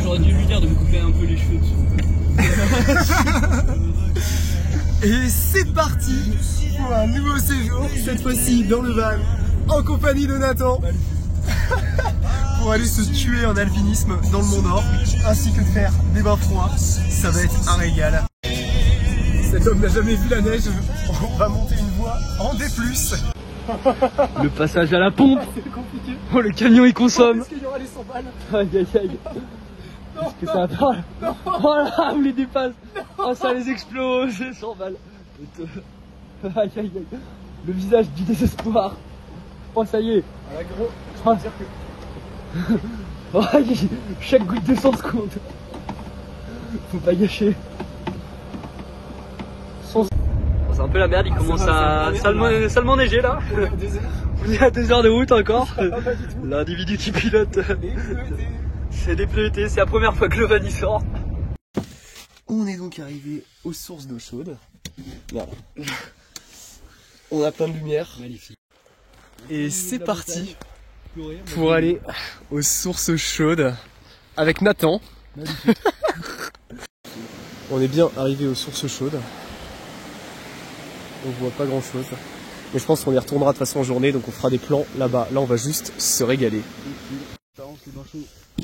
J'aurais dû lui dire de me couper un peu les cheveux dessous. Et c'est parti pour un nouveau séjour, cette fois-ci dans le van, en compagnie de Nathan, pour aller se tuer en alpinisme dans le Mont Nord, ainsi que de faire des bains froids. Ça va être un régal. Cet homme n'a jamais vu la neige, on va monter une voie en D+. Le passage à la pompe. C'est compliqué. Oh, le camion il consomme. Est-ce qu'il y aura les 100 balles? Aïe aïe aïe. Est-ce que ça parle? Oh là, on les dépasse. Oh, ça les explose, c'est 100 balles. Aïe aïe aïe. Le visage du désespoir. Oh, ça y est. Ah, gros, je peux dire que... Oh, chaque goutte de sang se compte. Faut pas gâcher. C'est un peu la merde, il commence à salement neiger là. On est à 2 heures de route encore. L'individu qui pilote. C'est des pneus été, c'est la première fois que le van y sort. On est donc arrivé aux sources d'eau chaude. Voilà. On a plein de lumière. Magnifique. Et c'est parti pour aller aux sources chaudes avec Nathan. On est bien arrivé aux sources chaudes. On voit pas grand chose. Mais je pense qu'on y retournera de toute façon en journée, donc on fera des plans là-bas. Là on va juste se régaler.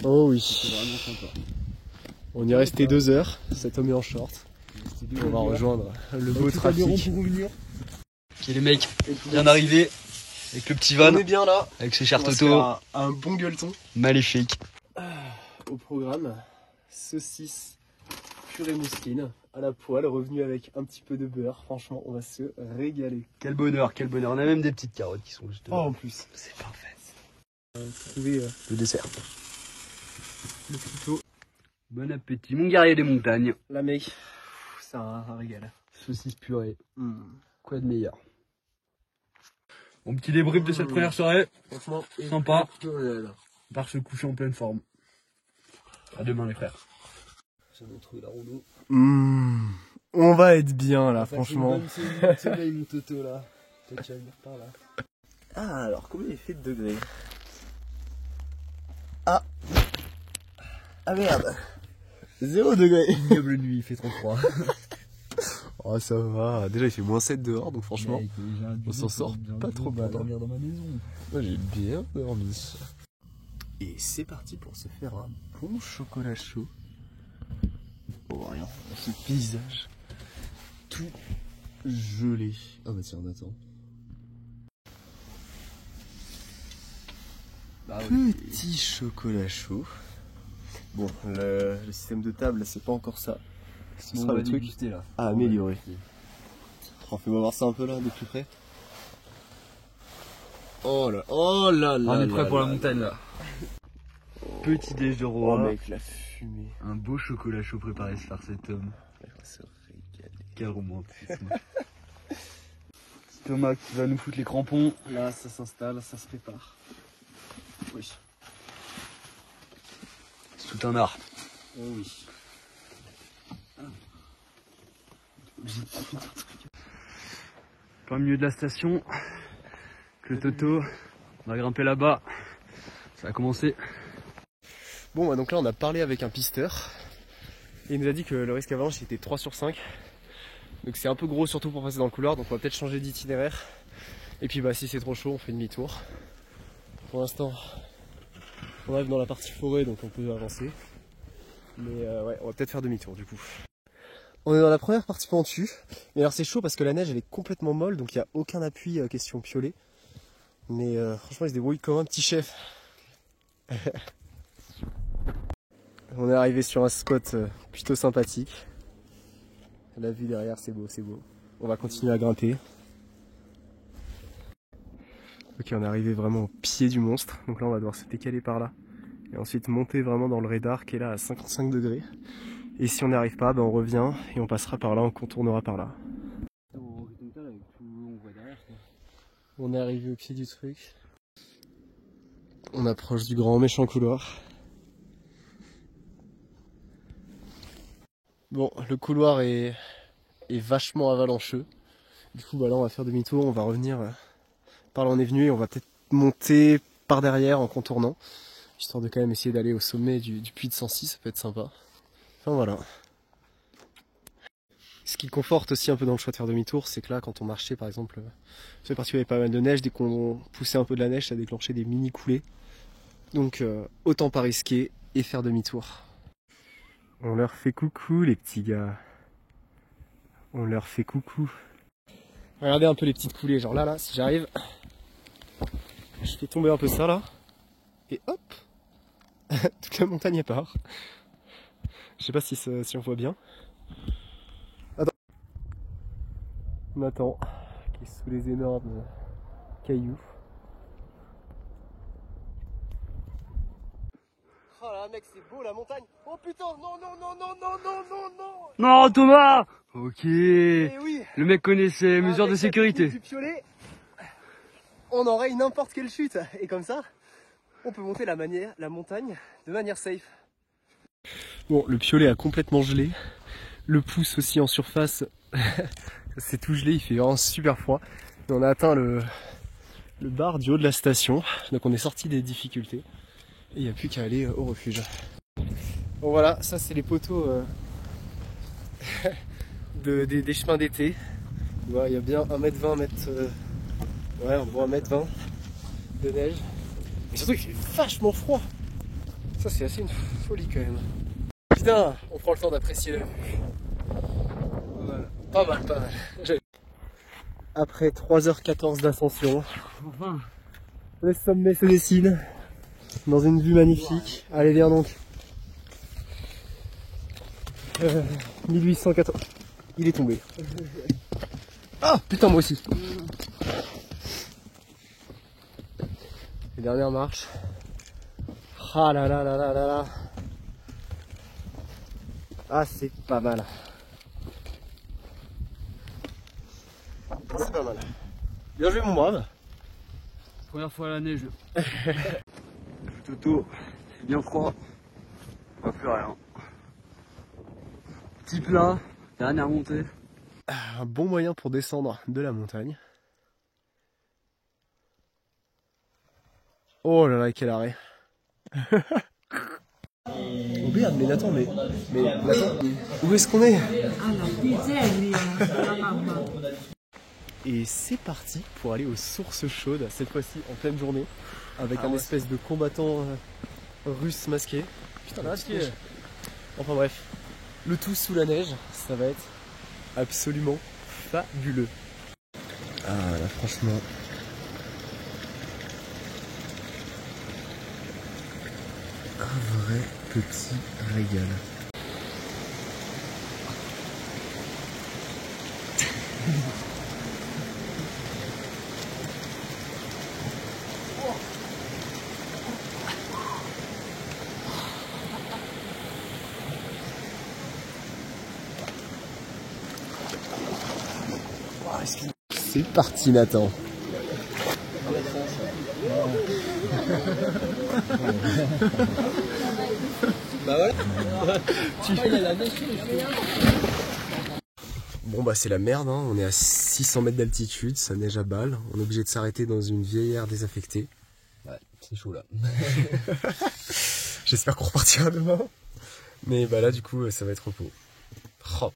Oh oui. On y est resté 2 heures. Cet homme est en short. On va rejoindre le beau trafic. Ok les mecs, bien arrivé avec le petit van. On est bien là. Avec ses chers On va se Toto. faire un bon gueuleton. Magnifique. Au programme, saucisse purée mousseline à la poêle, revenu avec un petit peu de beurre. Franchement, on va se régaler. Quel bonheur, quel bonheur. On a même des petites carottes qui sont juste Oh, en plus. c'est parfait. Trouver Le dessert. le couteau. Bon appétit, mon guerrier des montagnes. La mec, c'est un régal. Saucisse purée. Quoi de meilleur. Mon petit débrief de cette première soirée. Franchement, Sympa. incroyable. Par se coucher en pleine forme. À demain les frères. J'avais trouvé la rouleau. On va être bien là, franchement. Mon Toto là. Toi tu vas venir par là. Ah, alors combien il fait de degrés? Ah merde, 0 degré. Diable nuit, il fait trop froid. Oh ça va, déjà il fait -7 dehors, donc franchement, on s'en sort pas trop mal. Dormir dans ma maison. Moi j'ai bien dormi. Et c'est parti pour se faire un bon chocolat chaud. Oh rien, ce paysage tout gelé. Ah bah tiens, on attend. Petit chocolat chaud. Bon, le système de table, c'est pas encore ça. Ce sera le truc là. à améliorer. Oh, fais-moi voir ça un peu là, de plus près. Oh là là. On est prêt pour la là, montagne là. Petit déj de Oh roi. mec, la fumée. Un beau chocolat chaud préparé par cet homme. On va se régaler. Quel romantisme. Thomas qui va nous foutre les crampons. Là, ça s'installe, ça se prépare. Oui. C'est tout un art. Oh oui. Plein milieu de la station. Que le Toto. On va grimper là-bas. Ça va commencer. Bon, bah, donc là, on a parlé avec un pisteur. Et il nous a dit que le risque avalanche était 3 sur 5. Donc c'est un peu gros, surtout pour passer dans le couloir. Donc on va peut-être changer d'itinéraire. Et puis bah si c'est trop chaud, on fait demi-tour. Pour l'instant, on arrive dans la partie forêt, donc on peut avancer. Mais ouais, on va peut-être faire demi-tour du coup. On est dans la première partie pentue. Mais alors c'est chaud parce que la neige elle est complètement molle, donc il n'y a aucun appui question piolet. Mais franchement il se débrouille comme un petit chef. On est arrivé sur un spot plutôt sympathique. La vue derrière, c'est beau, c'est beau. On va continuer à grimper. Ok, on est arrivé vraiment au pied du monstre. Donc là, on va devoir se décaler par là. Et ensuite monter vraiment dans le radar qui est là à 55 degrés. Et si on n'y arrive pas, ben on revient et on passera par là, on contournera par là. On est arrivé au pied du truc. On approche du grand méchant couloir. Bon, le couloir est vachement avalancheux. Du coup, bah là, on va faire demi-tour, on va revenir par là où on est venu et on va peut-être monter par derrière en contournant. Histoire de quand même essayer d'aller au sommet du puy de Sancy, ça peut être sympa. Enfin voilà. Ce qui conforte aussi un peu dans le choix de faire demi-tour, c'est que là, quand on marchait par exemple, c'est parce qu'il y avait pas mal de neige, dès qu'on poussait un peu de la neige, ça déclenchait des mini coulées. Donc autant pas risquer et faire demi-tour. On leur fait coucou les petits gars. On leur fait coucou. Regardez un peu les petites coulées, genre là, si j'arrive, je fais tomber un peu ça là, et hop, toute la montagne est part. Je sais pas si on voit bien. Attends. Nathan, qui est sous les énormes cailloux. Oh là mec, c'est beau la montagne. Oh putain, non. Non, Thomas. Ok. Eh oui. Le mec connaît ses mesures de sécurité. Du piolet, on aurait n'importe quelle chute. Et comme ça, on peut monter la montagne de manière safe. Bon, le piolet a complètement gelé. Le pouce aussi en surface, c'est tout gelé, il fait vraiment super froid. Et on a atteint le bar du haut de la station. Donc on est sorti des difficultés. Et il n'y a plus qu'à aller au refuge. Bon voilà, ça c'est les poteaux des chemins d'été. Il y a bien 1m20, ouais, on voit 1m20 de neige. Et surtout il fait vachement froid. Ça c'est assez une folie quand même. Putain, on prend le temps d'apprécier la vue. Voilà. Pas mal. Après 3h14 d'ascension, Enfin. le sommet se dessine dans une vue magnifique. Allez viens donc. 1814. Il est tombé. Ah putain moi aussi. Les dernières marches. Ah là. Ah c'est pas mal. C'est pas mal. Bien joué mon brave. Première fois à la neige. Toto, c'est bien froid. On va plus rien. Petit plat, dernière montée. Un bon moyen pour descendre de la montagne. Oh là là, quel arrêt. Oh merde, mais Nathan, Nathan, où est-ce qu'on est? Et c'est parti pour aller aux sources chaudes, cette fois-ci en pleine journée, avec un espèce de combattant russe masqué. Putain, masqué. Enfin bref, le tout sous la neige, ça va être absolument fabuleux. Ah là franchement. Un vrai petit régal. C'est parti Nathan. Bah ouais. Bon bah c'est la merde, hein. On est à 600 mètres d'altitude, ça neige à balle. On est obligé de s'arrêter dans une vieille aire désaffectée. Ouais, c'est chaud là. J'espère qu'on repartira demain. Mais bah là du coup ça va être repos. Oh.